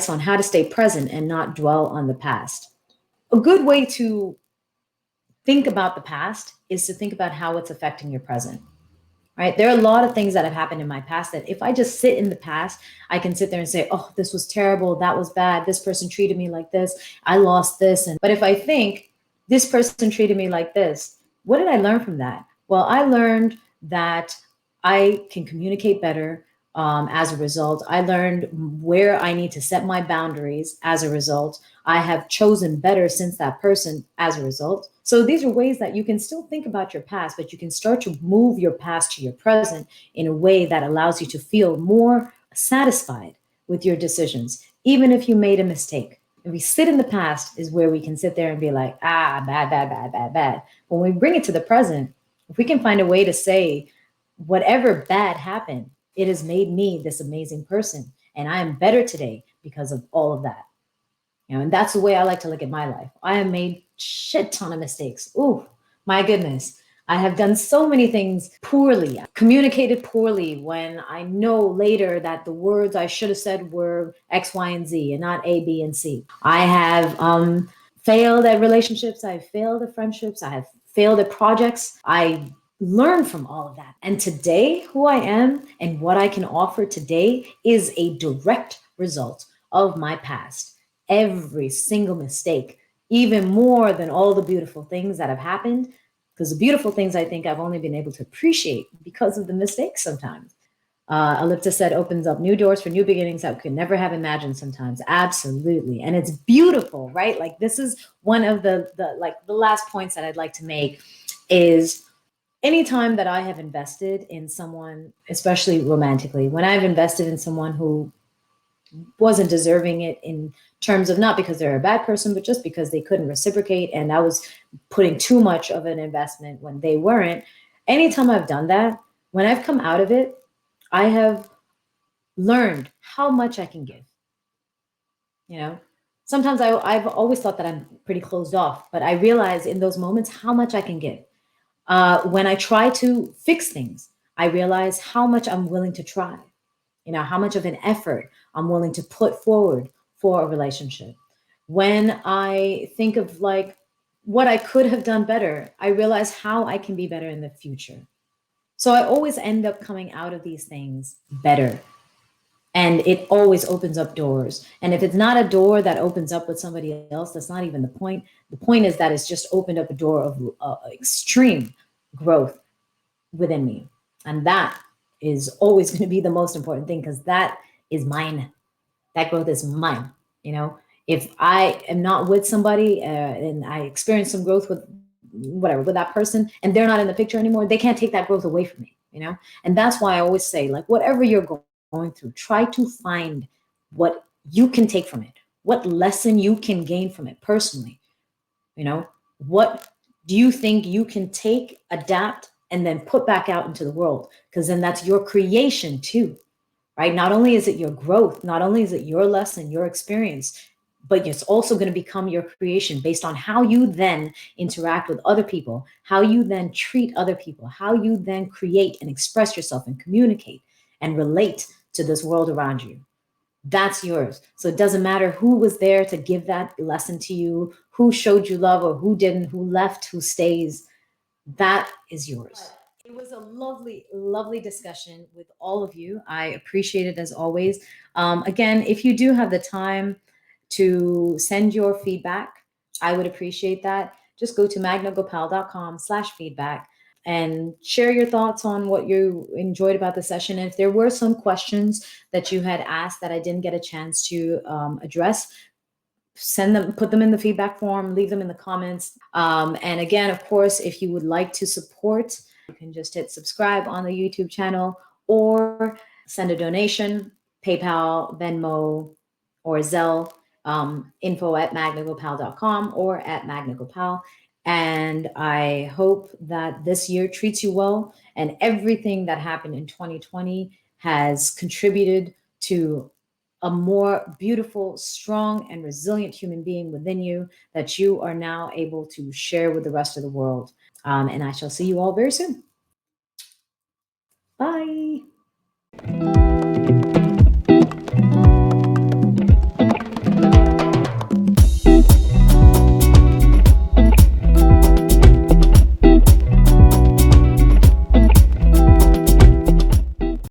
advice on how to stay present and not dwell on the past. A good way to think about the past is to think about how it's affecting your present. Right? There are a lot of things that have happened in my past that if I just sit in the past, I can sit there and say, oh, this was terrible. That was bad. This person treated me like this. I lost this. But if I think this person treated me like this, what did I learn from that? Well, I learned that I can communicate better. As a result, I learned where I need to set my boundaries. As a result, I have chosen better since that person as a result. So these are ways that you can still think about your past, but you can start to move your past to your present in a way that allows you to feel more satisfied with your decisions, even if you made a mistake. If we sit in the past is where we can sit there and be like, bad, bad, bad, bad, bad. When we bring it to the present, if we can find a way to say, whatever bad happened, it has made me this amazing person. And I am better today because of all of that. And that's the way I like to look at my life. I have made shit ton of mistakes. Ooh, my goodness. I have done so many things poorly, communicated poorly when I know later that the words I should have said were X, Y, and Z and not A, B, and C. I have failed at relationships. I've failed at friendships. I have failed at projects. I learn from all of that. And today, who I am and what I can offer today is a direct result of my past. Every single mistake, even more than all the beautiful things that have happened, because the beautiful things I think I've only been able to appreciate because of the mistakes sometimes. Alipta said, opens up new doors for new beginnings that we could never have imagined sometimes. Absolutely. And it's beautiful, right? Like this is one of the last points that I'd like to make is anytime that I have invested in someone, especially romantically, when I've invested in someone who wasn't deserving it in terms of not because they're a bad person, but just because they couldn't reciprocate and I was putting too much of an investment when they weren't. Anytime I've done that, when I've come out of it, I have learned how much I can give. You know, sometimes I've always thought that I'm pretty closed off, but I realize in those moments how much I can give. When I try to fix things, I realize how much I'm willing to try. You know, how much of an effort I'm willing to put forward for a relationship. When I think of like what I could have done better, I realize how I can be better in the future. So I always end up coming out of these things better. And it always opens up doors. And if it's not a door that opens up with somebody else, that's not even the point. The point is that it's just opened up a door of extreme growth within me. And that is always going to be the most important thing because that is mine. That growth is mine. You know, if I am not with somebody and I experience some growth with whatever, with that person, and they're not in the picture anymore, they can't take that growth away from me, you know? And that's why I always say, like, whatever you're going through, try to find what you can take from it, what lesson you can gain from it personally. You know, what do you think you can take, adapt, and then put back out into the world? Because then that's your creation too, right? Not only is it your growth, not only is it your lesson, your experience, but it's also going to become your creation based on how you then interact with other people, how you then treat other people, how you then create and express yourself and communicate and relate to this world around you. That's yours. So it doesn't matter who was there to give that lesson to you, who showed you love or who didn't, who left, who stays. That is yours. It was a lovely, lovely discussion with all of you. I appreciate it as always. Again, if you do have the time to send your feedback, I would appreciate that. Just go to magnagopal.com/feedback and share your thoughts on what you enjoyed about the session. And if there were some questions that you had asked that I didn't get a chance to address, send them, put them in the feedback form, leave them in the comments. And again, of course, if you would like to support, you can just hit subscribe on the YouTube channel or send a donation, PayPal, Venmo, or Zelle, info@magnagopal.com or @magnagopal. And I hope that this year treats you well and everything that happened in 2020 has contributed to a more beautiful, strong, and resilient human being within you that you are now able to share with the rest of the world. And I shall see you all very soon. Bye.